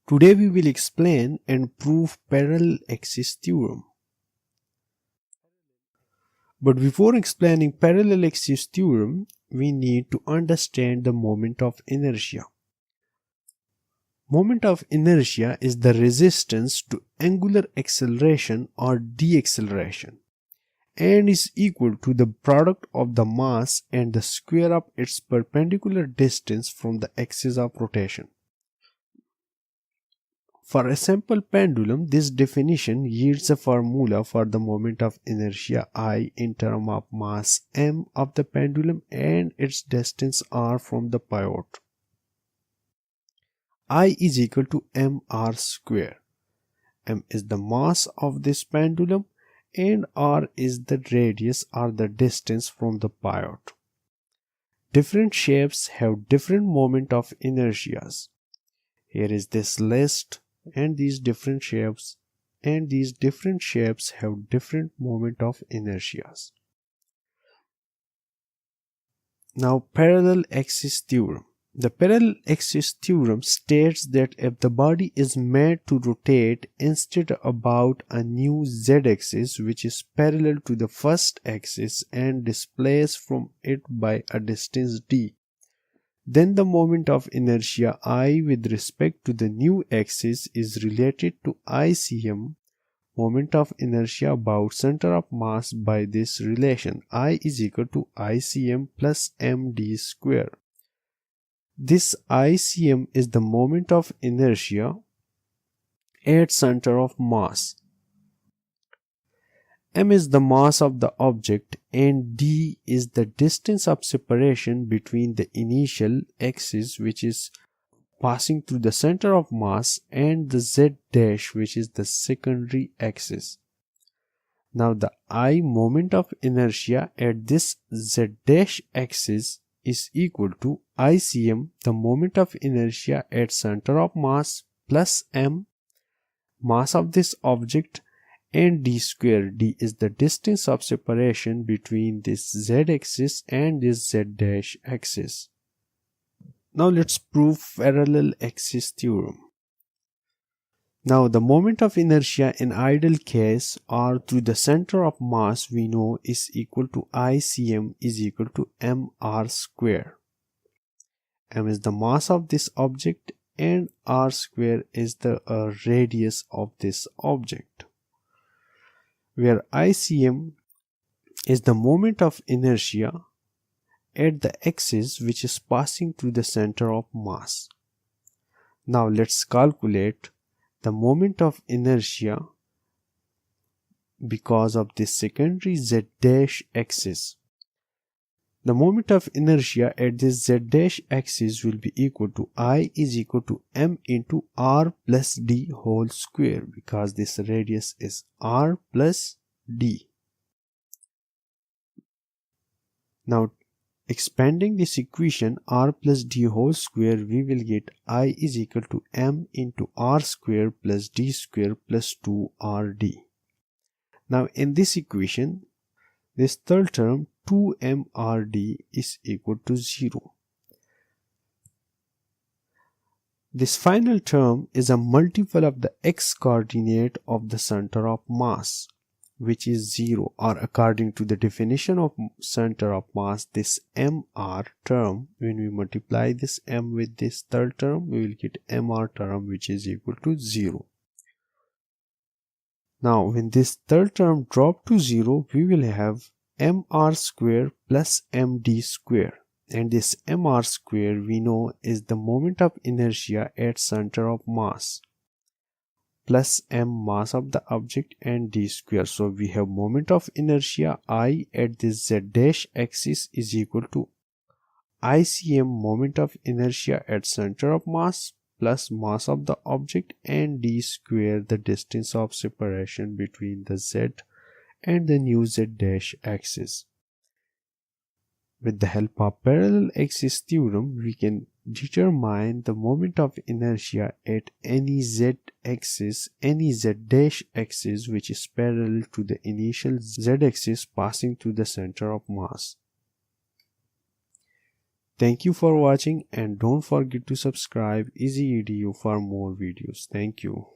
Today we will explain and prove parallel axis theorem. But before explaining parallel axis theorem, we need to understand the moment of inertia. Moment of inertia is the resistance to angular acceleration or deceleration and is equal to the product of the mass and the square of its perpendicular distance from the axis of rotation. For a simple pendulum, this definition yields a formula for the moment of inertia I in terms of mass m of the pendulum and its distance r from the pivot. I is equal to mr square. M is the mass of this pendulum and r is the radius or the distance from the pivot. Different shapes have different moment of inertias. Here is this list and these different shapes have different moment of inertias. Now parallel axis theorem. The parallel axis theorem states that if the body is made to rotate instead about a new z-axis which is parallel to the first axis and displaced from it by a distance d, then the moment of inertia I with respect to the new axis is related to Icm, moment of inertia about center of mass, by this relation I is equal to Icm plus md square. This Icm is the moment of inertia at center of mass. M is the mass of the object and d is the distance of separation between the initial axis which is passing through the center of mass and the z dash which is the secondary axis. Now the I moment of inertia at this z dash axis is equal to Icm, the moment of inertia at center of mass, plus m, mass of this object, and d square. D is the distance of separation between this z-axis and this z' axis. Now let's prove parallel axis theorem. Now the moment of inertia in ideal case or through the center of mass we know is equal to Icm is equal to mr square. M is the mass of this object and r square is the radius of this object, where Icm is the moment of inertia at the axis which is passing through the center of mass. Now let's calculate the moment of inertia because of this secondary z' axis. The moment of inertia at this z' axis will be equal to I is equal to m into r plus d whole square, because this radius is r plus d. Now expanding this equation r plus d whole square, we will get I is equal to m into r square plus d square plus 2rd. Now in this equation, this third term 2mrd is equal to 0. This final term is a multiple of the x coordinate of the center of mass, which is 0, or according to the definition of center of mass, this mr term, when we multiply this m with this third term, we will get mr term which is equal to 0. Now when this third term drop to 0, we will have mr square plus md square, and this mr square we know is the moment of inertia at center of mass, plus m mass of the object and d square. So we have moment of inertia I at this z' axis is equal to Icm moment of inertia at center of mass plus mass of the object and d square, the distance of separation between the z and the new z' axis. With the help of parallel axis theorem, we can determine the moment of inertia at any z-axis, any z' axis which is parallel to the initial z-axis passing through the center of mass. Thank you for watching and don't forget to subscribe easyedu for more videos. Thank you.